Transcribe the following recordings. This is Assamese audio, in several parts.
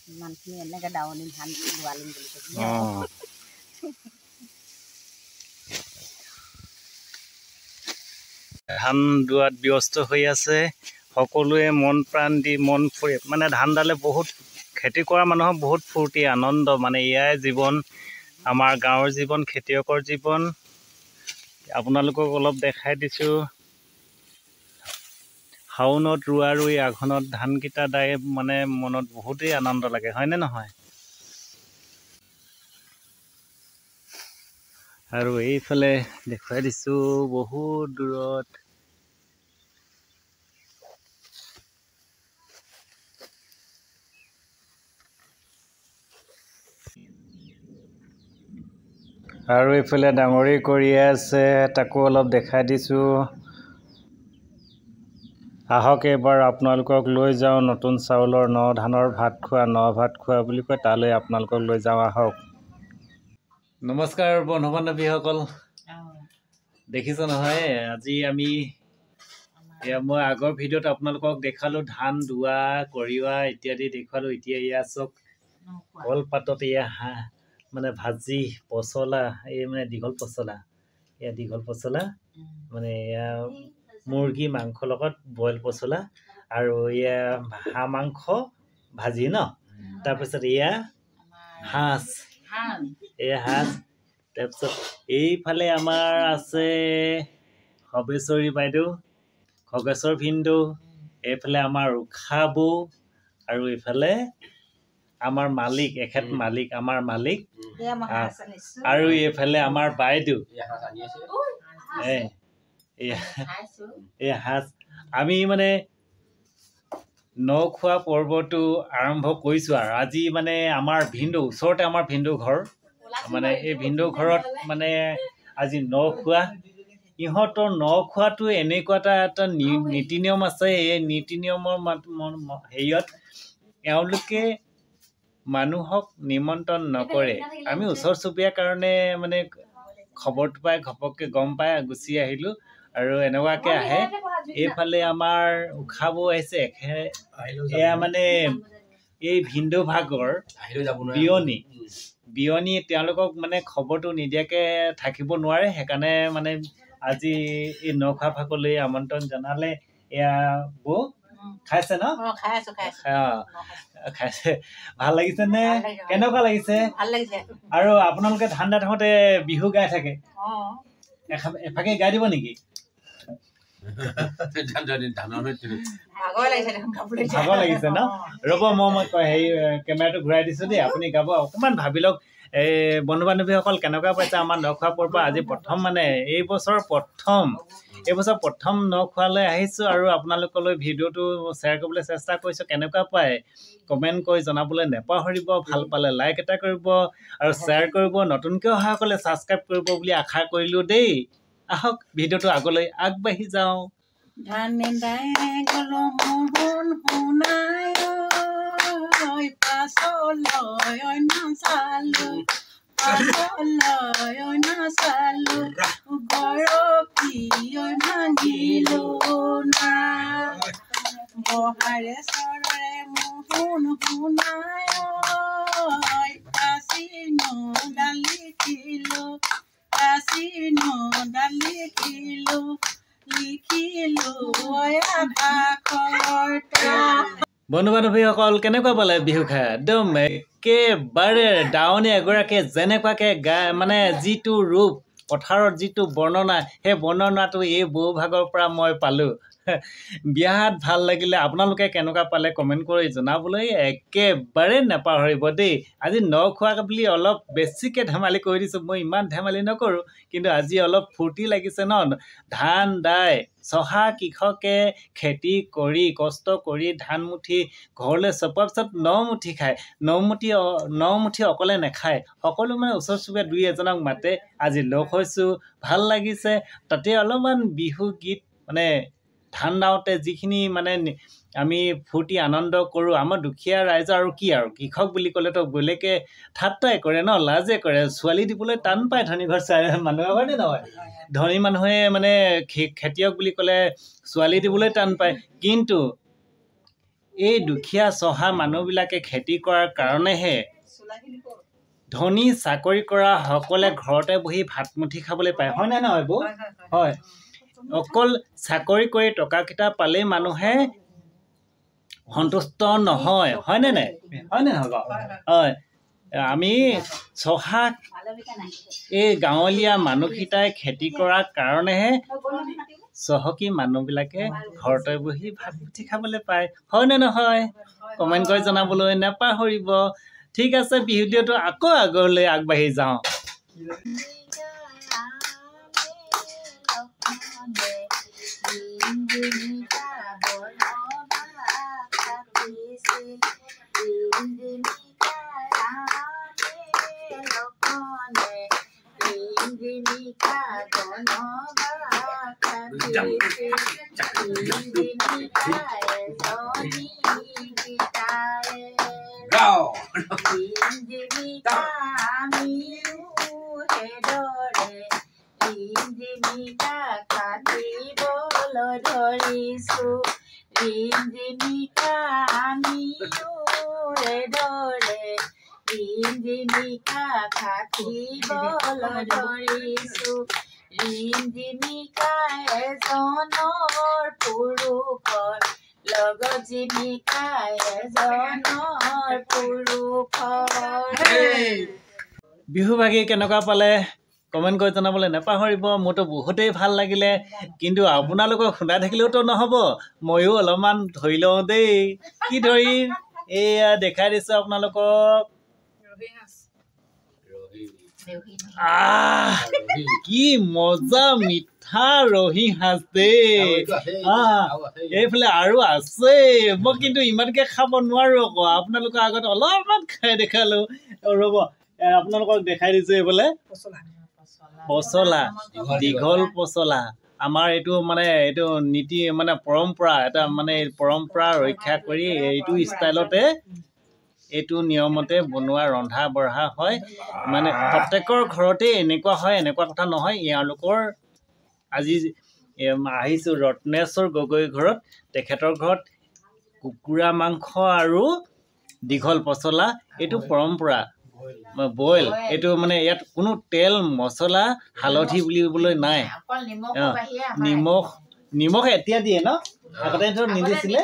ইমানখিনি এনেকৈ দাৱনি ধান দোৱালিম বুলি কৈছে ধান দোৱাত ব্যস্ত হৈ আছে সকলোৱে মন প্ৰাণ দি মন ফুৰি মানে ধানডালে বহুত খেতি কৰা মানুহৰ বহুত ফূৰ্তি আনন্দ মানে এয়াই জীৱন আমাৰ গাঁৱৰ জীৱন খেতিয়কৰ জীৱন আপোনালোকক অলপ দেখাই দিছোঁ শাওনত ৰোৱা ৰুই আঘোণত ধানকেইটা দাই মানে মনত বহুতেই আনন্দ লাগে হয়নে নহয় আৰু এইফালে দেখুৱাই দিছোঁ বহুত দূৰত আৰু এইফালে ডাঙৰি কৰি আছে তাকো অলপ দেখাই দিছোঁ আহক এবাৰ আপোনালোকক লৈ যাওঁ নতুন চাউলৰ ন ধানৰ ভাত খোৱা বুলি কয় তালৈ আপোনালোকক লৈ যাওঁ আহক নমস্কাৰ বন্ধু বান্ধৱীসকল দেখিছে নহয় আজি আমি মই আগৰ ভিডিঅ'ত আপোনালোকক দেখালোঁ ধান দোৱা কৰিওৱা ইত্যাদি দেখুৱালোঁ এতিয়া এয়া চব কলপাতত এয়া হাঁহ মানে ভাজি পচলা এই মানে দীঘল পচলা মানে এয়া মুৰ্গী মাংসৰ লগত বইল পচলা আৰু এয়া হাঁহ মাংস ভাজি ন তাৰপিছত এয়া সাঁজ তাৰপিছত এইফালে আমাৰ আছে সবেশ্বৰী বাইদেউ খগেশ্বৰ ভিনদেউ এইফালে আমাৰ উষা বৌ আৰু এইফালে আমাৰ মালিক আমাৰ মালিক আৰু এইফালে আমাৰ বাইদেউ এই সাজ আমি মানে নখোৱা পৰ্বটো আৰম্ভ কৰিছোঁ আৰু আজি মানে আমাৰ ভিনদেউ ওচৰতে আমাৰ ভিনদেউ ঘৰ মানে এই ভিনদেউ ঘৰত মানে আজি নখোৱা ইহঁতৰ নখোৱাটো এনেকুৱা এটা নীতি নিয়ম আছে এই নীতি নিয়মৰ হেৰিয়ত এওঁলোকে মানুহক নিমন্ত্ৰণ নকৰে আমি ওচৰ চুবুৰীয়াৰ কাৰণে মানে খবৰটো পাই ঘপককৈ গম পাই গুচি আহিলোঁ আৰু এনেকুৱাকৈ আহে এইফালে আমাৰ উষা বৌ আহিছে এয়া মানে এই ভিনদেউ ভাগৰ বিয়নী তেওঁলোকক মানে খবৰটো নিদিয়াকৈ থাকিব নোৱাৰে সেইকাৰণে মানে আজি এই নখোৱা ভাগলৈ আমন্ত্ৰণ জনালে এয়া বৌ খাইছে ন খাইছে ভাল লাগিছে নে কেনেকুৱা লাগিছে আৰু আপোনালোকে ধান দাই থাকোঁতে বিহু গাই থাকে এফাকে গাই দিব নেকি ভাগৰ লাগিছে ন ৰ'ব মই হেৰি কেমেৰাটো ঘূৰাই দিছোঁ দেই আপুনি গাব অকণমান ভাবি লওক এই বন্ধু বান্ধৱীসকল কেনেকুৱা পাইছে আমাৰ নখোৱা পৰ্ব আজি প্ৰথম মানে এইবছৰ প্ৰথম নখোৱালৈ আহিছোঁ আৰু আপোনালোকলৈ ভিডিঅ'টো শ্বেয়াৰ কৰিবলৈ চেষ্টা কৰিছোঁ কেনেকুৱা পায় কমেণ্ট কৰি জনাবলৈ নেপাহৰিব ভাল পালে লাইক এটা কৰিব আৰু শ্বেয়াৰ কৰিব নতুনকৈ অহাসকলে ছাবস্ক্ৰাইব কৰিব বুলি আশা কৰিলোঁ দেই আহক ভিডিঅ'টো আগলৈ আগবাঢ়ি যাওঁ বন্ধু বান্ধৱীসকল কেনেকুৱা পালে বিহু খাই একদম একেবাৰে দাৱনী এগৰাকীয়ে যেনেকুৱাকৈ গাই মানে যিটো ৰূপ পথাৰত যিটো বৰ্ণনা সেই বৰ্ণনাটো এই বৌভাগৰ পৰা মই পালোঁ বিয়াত ভাল লাগিলে আপোনালোকে কেনেকুৱা পালে কমেণ্ট কৰি জনাবলৈ একেবাৰে নেপাহৰিব দেই আজি নখোৱা বুলি অলপ বেছিকৈ ধেমালি কৰি দিছোঁ মই ইমান ধেমালি নকৰোঁ কিন্তু আজি অলপ ফূৰ্তি লাগিছে ন ধান দাই চহা কৃষকে খেতি কৰি কষ্ট কৰি ধান মুঠি ঘৰলৈ চপোৱাৰ পিছত নমুঠি খায় নমুঠি অকলে নাখায় সকলো মানে ওচৰ চুবুৰীয়া দুই এজনক মাতে আজি লগ হৈছোঁ ভাল লাগিছে তাতে অলপমান বিহু গীত মানে ধান দাওঁতে যিখিনি মানে আমি ফূৰ্তি আনন্দ কৰোঁ আমাৰ দুখীয়া ৰাইজ আৰু কি আৰু কৃষক বুলি ক'লেতো বেলেগে ঠাট্টাই কৰে ন লাজে কৰে ছোৱালী দিবলৈ টান পায় ধনী ঘৰ মানুহে হয়নে নহয় ধনী মানুহে মানে খেতিয়ক বুলি ক'লে ছোৱালী দিবলৈ টান পায় কিন্তু এই দুখীয়া চহা মানুহবিলাকে খেতি কৰাৰ কাৰণেহে ধনী চাকৰি কৰা সকলে ঘৰতে বহি ভাতমুঠি খাবলৈ পায় হয় নে নহয় বৌ হয় অকল চাকৰি কৰি টকাকেইটা পালেই মানুহে সন্তুষ্ট নহয় হয়নে নাই হয়নে নহয় হয় আমি চহা এই গাঁৱলীয়া মানুহকেইটাই খেতি কৰাৰ কাৰণেহে চহকী মানুহবিলাকে ঘৰতে বহি ভাতমুঠি খাবলৈ পায় হয়নে নহয় কমেণ্ট কৰি জনাবলৈ নাপাহৰিব ঠিক আছে বিহুটিটো আকৌ আগলৈ আগবাঢ়ি যাওঁ বিহু ভাগি কেনেকুৱা পালে কমেণ্ট কৰি জনাবলৈ নাপাহৰিব মোৰতো বহুতেই ভাল লাগিলে কিন্তু আপোনালোকক শুনা থাকিলেওতো নহ'ব ময়ো অলপমান ধৰি লওঁ দেই কি ধৰিম এয়া দেখাই দিছোঁ আপোনালোকক কি মজা মিঠা ৰহি সাজ দেই এইফালে আৰু আছে মই কিন্তু ইমানকে খাব নোৱাৰো আকৌ আপোনালোকৰ আগত অলপমান খাই দেখালো ৰ'ব আপোনালোকক দেখাই দিছো এইফালে পচলা দীঘল পচলা আমাৰ এইটো মানে এইটো নীতি মানে পৰম্পৰা এটা মানে পৰম্পৰা ৰক্ষা কৰি এইটো ষ্টাইলতে এইটো নিয়মতে বনোৱা ৰন্ধা বঢ়া হয় মানে প্ৰত্যেকৰ ঘৰতে এনেকুৱা হয় এনেকুৱা কথা নহয় এওঁলোকৰ আজি আহিছোঁ ৰত্নেশ্বৰ গগৈ ঘৰত তেখেতৰ ঘৰত কুকুৰা মাংস আৰু দীঘল পচলা এইটো পৰম্পৰা বইল এইটো মানে ইয়াত কোনো তেল মছলা হালধি বুলিবলৈ নাই নিমখ এতিয়া দিয়ে ন আগতে নিদিছিলে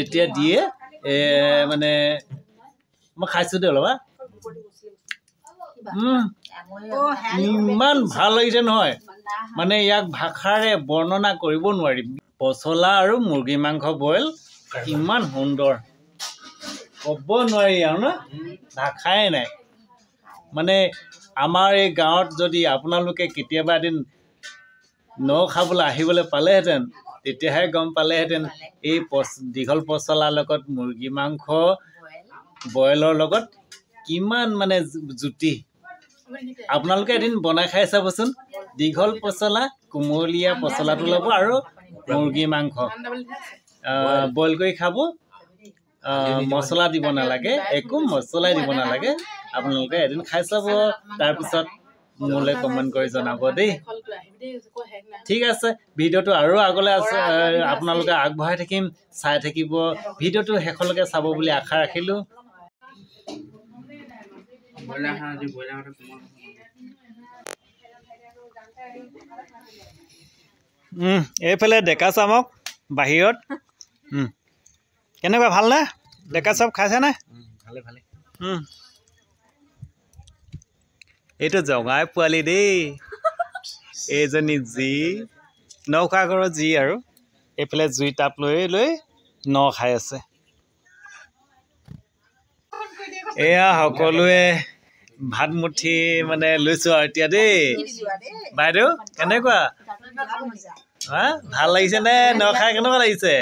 এতিয়া দিয়ে মানে মই খাইছোঁ দেই অলপ ইমান ভাল লাগিছে নহয় মানে ইয়াক ভাষাৰে বৰ্ণনা কৰিব নোৱাৰিম পচলা আৰু মুৰ্গী মাংস বইল ইমান সুন্দৰ ক'ব নোৱাৰি আৰু ন ভাষাই নাই মানে আমাৰ এই গাঁৱত যদি আপোনালোকে কেতিয়াবা এদিন ন খাবলৈ আহিবলৈ পালেহেঁতেন তেতিয়াহে গম পালেহেঁতেন এই দীঘল পচলাৰ লগত মুৰ্গী মাংস বইলৰ লগত কিমান মানে জুতি আপোনালোকে এদিন বনাই খাই চাবচোন দীঘল পচলা কোমলীয়া পচলাটো ল'ব আৰু মুৰ্গী মাংস বইল কৰি খাব মছলা দিব নালাগে একো মছলাই দিব নালাগে আপোনালোকে এদিন খাই চাব তাৰপিছত মোলৈ কমেণ্ট কৰি জনাব দেই ঠিক আছে ভিডিঅ'টো আৰু আগলৈ আছে আপোনালোকে আগবঢ়াই থাকিম চাই থাকিব ভিডিঅ'টো শেষলৈকে চাব বুলি আশা ৰাখিলোঁ এইফালে ডেকা চামক বাহিৰত কেনেকুৱা ভালনে ডেকা চাম খাইছেনে ভালে ভালে এইটো জঙাই পোৱালি দেই এইজনী যি নখা ঘৰৰ যি আৰু এইফালে জুই তাপ লৈ লৈ ন খাই আছে এয়া সকলোৱে ভাত মুঠি মানে লৈছোঁ আৰু এতিয়া দেই বাইদেউ কেনেকুৱা ভাল লাগিছে নে ন খাই কেনেকুৱা লাগিছে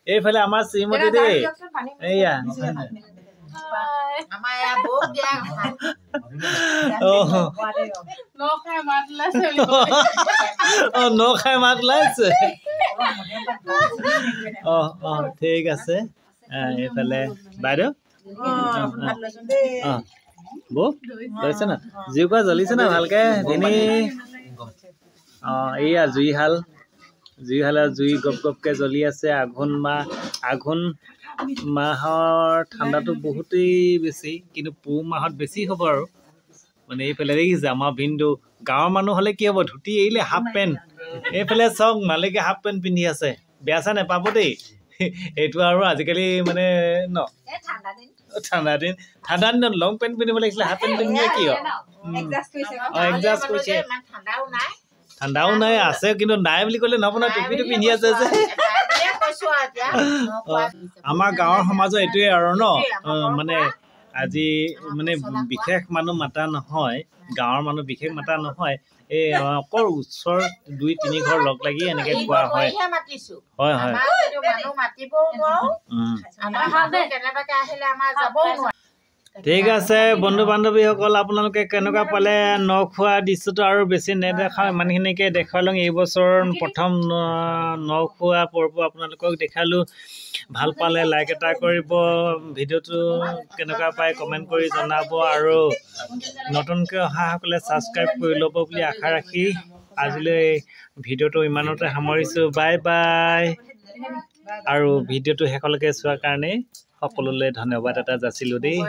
এইফালে আমাৰ শ্ৰীমতী দেই এয়া ন খাই মাত ওলাইছে ঠিক আছে এইফালে বাইদেউ বৌ লৈছে না জুইকুৰা জ্বলিছে না ভালকে ভিনি এইয়া জুইশালৰ জুই গপ গপকে জ্বলি আছে আঘোণ মাহৰ ঠাণ্ডাটো বহুতেই বেছি কিন্তু পুহ মাহত বেছি হ'ব আৰু মানে এইফালে দেখিছে আমাৰ ভিনদেউ গাঁৱৰ মানুহ হ'লে কি হ'ব ধুতি এৰিলে হাফ পেণ্ট এইফালে চাওক মালিকে হাফ পেণ্ট পিন্ধি আছে বেয়া চা নেপাব দেই এইটো আৰু আজিকালি মানে ন ঠাণ্ডা দিনত লং পেণ্ট পিন্ধিব লাগিছিলে হাফ পেণ্ট পিন্ধিলে কি হয় এডজাষ্ট কৰিছে ঠাণ্ডাও নাই আছে কিন্তু নাই বুলি ক'লে নহ'ব নহয় টুপিটো পিন্ধি আছে যে আমাৰ গাঁৱৰ সমাজৰ এইটোৱে আৰু ন মানে আজি মানে বিশেষ মানুহ মাতা নহয় গাঁৱৰ মানুহ বিশেষ মাতা নহয় এই অকল ওচৰ 2-3 ঘৰ লগ লাগি এনেকে খোৱা হয় হয় হয় ঠিক আছে বন্ধু বান্ধৱীসকল আপোনালোকে কেনেকুৱা পালে নখোৱা দৃশ্যটো আৰু বেছি নেদেখাওঁ ইমানখিনিকে দেখুৱালোঁ এইবছৰ প্ৰথম নখোৱা পৰ্ব আপোনালোকক দেখালোঁ ভাল পালে লাইক এটা কৰিব ভিডিঅ'টো কেনেকুৱা পায় কমেণ্ট কৰি জনাব আৰু নতুনকৈ অহাসকলে ছাবস্ক্ৰাইব কৰি ল'ব বুলি আশা ৰাখি আজিলৈ ভিডিঅ'টো ইমানতে সামৰিছোঁ বাই বাই আৰু ভিডিঅ'টো শেষলৈকে চোৱাৰ কাৰণে সকলোলৈ ধন্যবাদ এটা যাচিলোঁ দেই